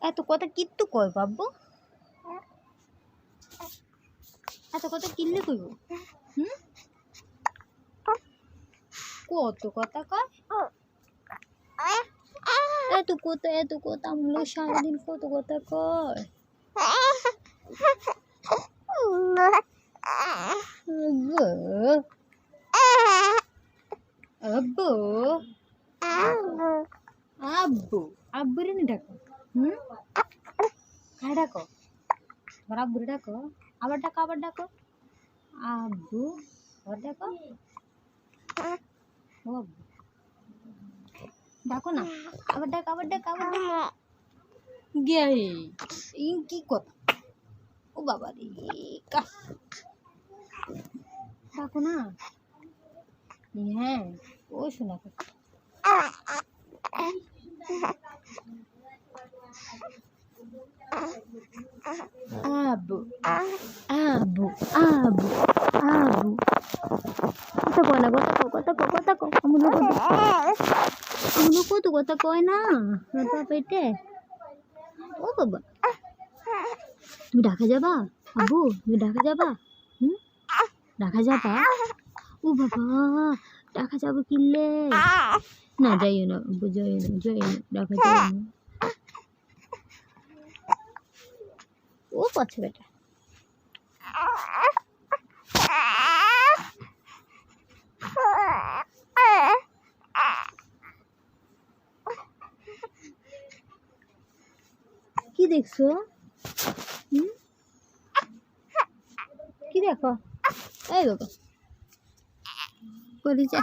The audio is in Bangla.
এত কথা কিত্তু কয় বাব্বু, এত কথা কিনলে কইব? কত কথা কয়, এত কথা আমগুলো সারাদিন কত কথা কয়। আব্বু আব্বু আব্বুরে নি ডাকো, কার ডাকো? তোমার আব্বুরে ডাকো, আবার ডাকো আব্বু, আবার ডাকো ও আব্বু, ডাকো না, আবার ডাক গিয়ে কি কথা, ও বাবা রে ডাকো না। হ্যাঁ ও শোনা আব্বু আব্বু আব্বু আব্বু কথা কয় না, কথা কও আমুলো কত কথা কয় না পেটে। ও বাবা তুমি ঢাকা যাবা আব্বু, তুমি ঢাকা যাবা? ঢাকা যাবা? ও বাবা ঢাকা যাবো কিনলে না, যাইও না আব্বু, যাইও না ঢাকা যাইও না। ও পাচ্ছে বেটা, কি দেখছো? কি দেখো? এই বাবা কলি যা